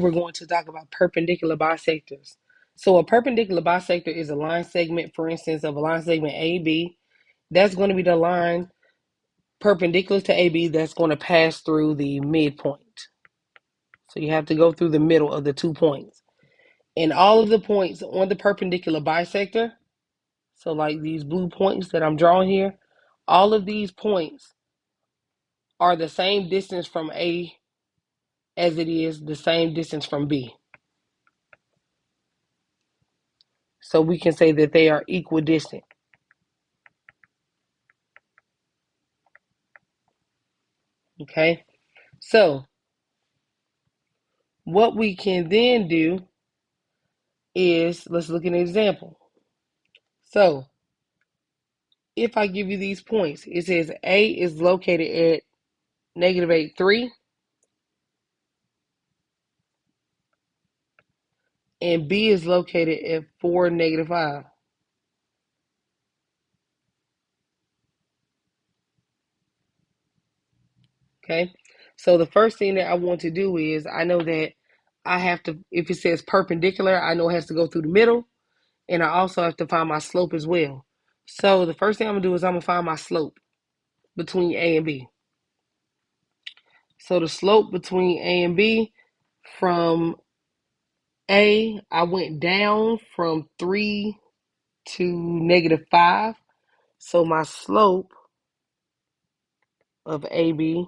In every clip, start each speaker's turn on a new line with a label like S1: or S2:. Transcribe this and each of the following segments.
S1: We're going to talk about perpendicular bisectors. So a perpendicular bisector is a line segment, for instance, of a line segment AB. That's going to be the line perpendicular to AB that's going to pass through the midpoint. So you have to go through the middle of the 2 points. And all of the points on the perpendicular bisector, so like these blue points that I'm drawing here, all of these points are the same distance from A as it is the same distance from B. So we can say that they are equidistant. Okay, so what we can then do is, let's look at an example. So if I give you these points, it says A is located at -8, 3, and B is located at 4, -5. Okay, so the first thing that I want to do is, I know that I have to, if it says perpendicular, I know it has to go through the middle, and I also have to find my slope as well. So the first thing I'm going to do is I'm going to find my slope between A and B. So the slope between A and B, from A, I went down from 3 to -5. So my slope of AB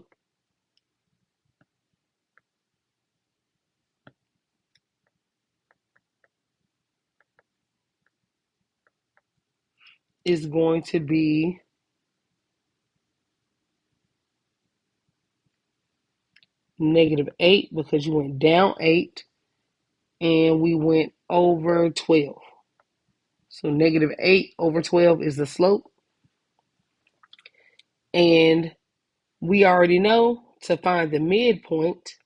S1: is going to be -8, because you went down 8 and we went over 12. So -8 over 12 is the slope. And we already know to find the midpoint,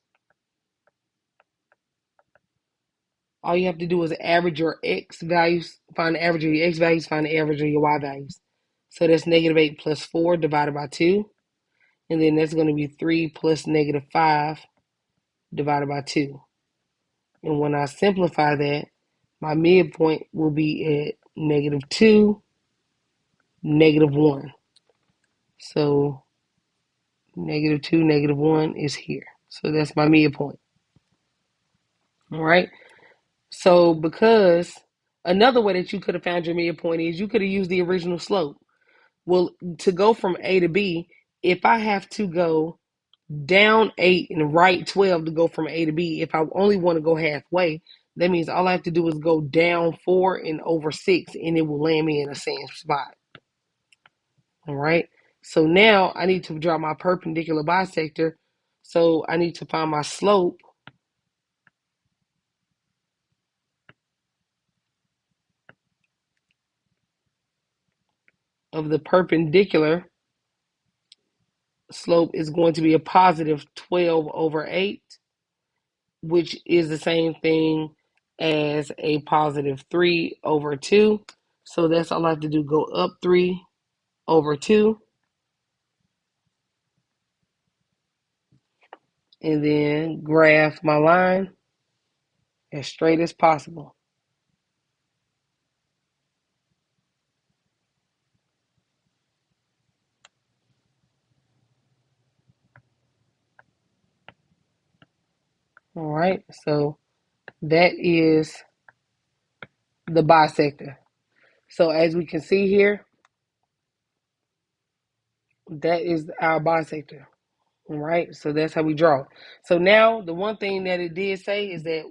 S1: all you have to do is average your x values, find the average of your x values, find the average of your y values. So that's -8 plus 4 divided by 2. And then that's going to be 3 plus -5 divided by 2. And when I simplify that, my midpoint will be at -2, -1. So -2, -1 is here. So that's my midpoint. All right. So because another way that you could have found your midpoint is you could have used the original slope. Well, to go from A to B, if I have to go down 8 and right 12 to go from A to B, if I only want to go halfway, that means all I have to do is go down 4 and over 6, and it will land me in the same spot. All right. So now I need to draw my perpendicular bisector. So I need to find my slope of the perpendicular. Slope is going to be a positive 12 over 8, which is the same thing as a positive 3 over 2. So that's all I have to do, go up 3 over 2, and then graph my line as straight as possible. All right, so that is the bisector. So as we can see here, that is our bisector. All right, so that's how we draw. So now the one thing that it did say is that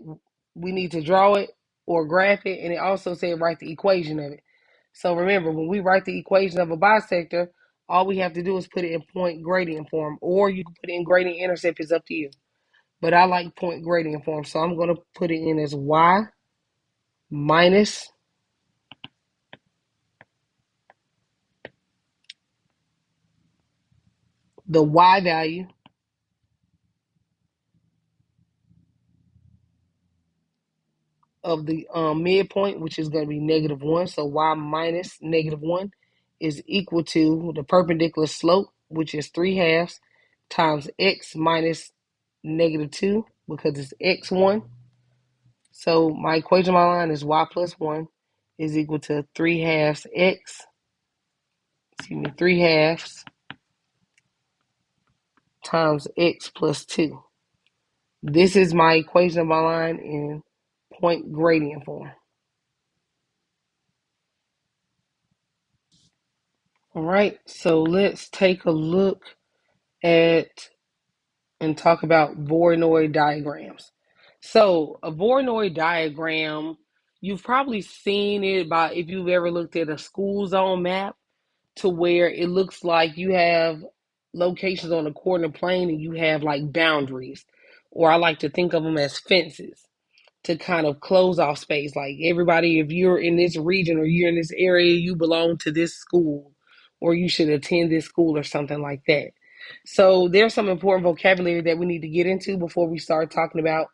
S1: we need to draw it or graph it, and it also said write the equation of it. So remember, when we write the equation of a bisector, all we have to do is put it in point gradient form, or you can put it in gradient intercept, it's up to you. But I like point gradient form, so I'm going to put it in as y minus the y value of the midpoint, which is going to be -1. So y minus -1 is equal to the perpendicular slope, which is 3/2, times x minus -2 because it's x1. So my equation of my line is y plus 1 is equal to 3 halves x, 3 halves times x plus 2. This is my equation of my line in point gradient form. All right, so let's take a look at and talk about Voronoi diagrams. So a Voronoi diagram, you've probably seen it by if you've ever looked at a school zone map, to where it looks like you have locations on a coordinate plane and you have like boundaries, or I like to think of them as fences to kind of close off space. Like everybody, if you're in this region or you're in this area, you belong to this school or you should attend this school or something like that. So there's some important vocabulary that we need to get into before we start talking about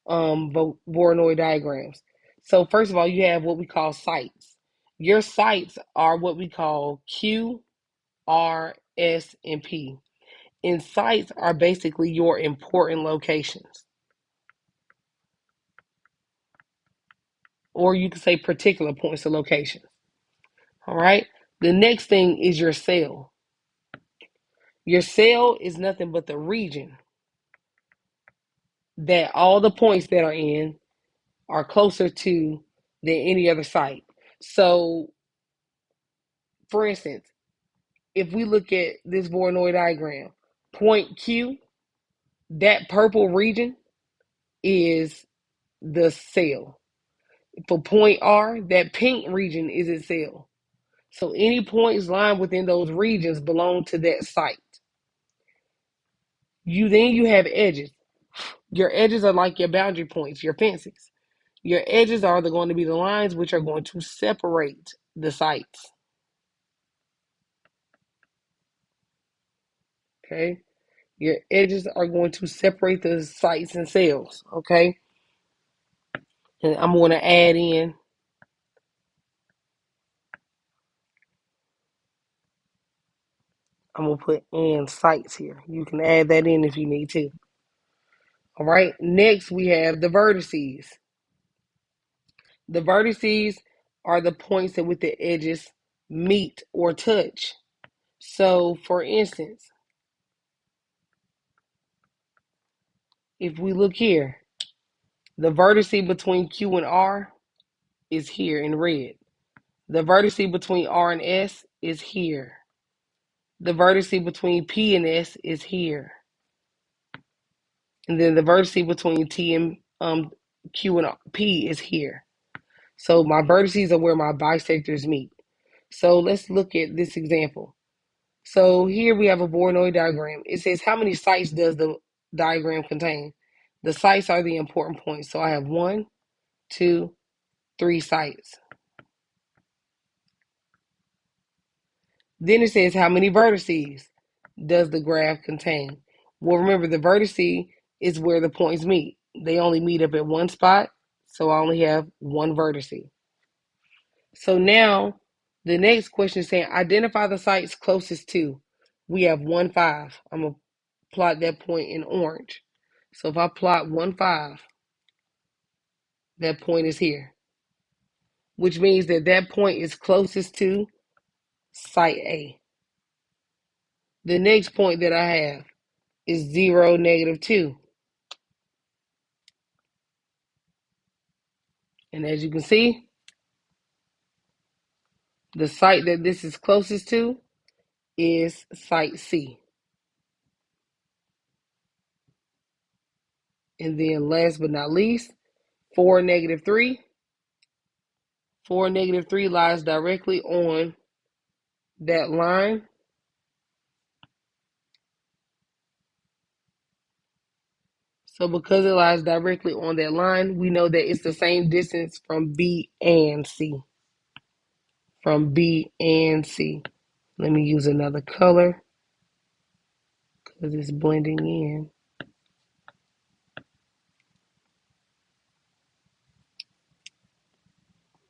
S1: Voronoi diagrams. So first of all, you have what we call sites. Your sites are what we call Q, R, S, and P. And sites are basically your important locations. Or you can say particular points of location. All right. The next thing is your cell. Your cell is nothing but the region that all the points that are in are closer to than any other site. So, for instance, if we look at this Voronoi diagram, point Q, that purple region is the cell. For point R, that pink region is its cell. So any points lying within those regions belong to that site. You have edges. Your edges are like your boundary points, your fences. Your edges are going to be the lines which are going to separate the sites. Okay? Your edges are going to separate the sites and cells. Okay? And I'm going to add in I'm going to put in sites here. You can add that in if you need to. All right. Next, we have the vertices. The vertices are the points that with the edges meet or touch. So, for instance, if we look here, the vertice between Q and R is here in red. The vertice between R and S is here. The vertice between P and S is here. And then the vertice between T and Q and P is here. So my vertices are where my bisectors meet. So let's look at this example. So here we have a Voronoi diagram. It says how many sites does the diagram contain? The sites are the important points. So I have 1, 2, 3 sites. Then it says how many vertices does the graph contain? Well, remember the vertice is where the points meet. They only meet up at one spot, so I only have one vertice. So now the next question is saying identify the sites closest to. We have 1, 5. I'm going to plot that point in orange. So if I plot 1, 5, that point is here, which means that that point is closest to site A. The next point that I have is 0, -2. And as you can see, the site that this is closest to is site C. And then last but not least, 4, -3. 4, -3 lies directly on that line. So because it lies directly on that line, we know that it's the same distance from B and C. From B and C. Let me use another color because it's blending in.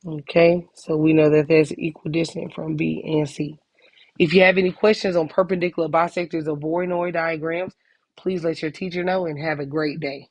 S1: Okay, so we know that there's equidistant from B and C. If you have any questions on perpendicular bisectors or Voronoi diagrams, please let your teacher know and have a great day.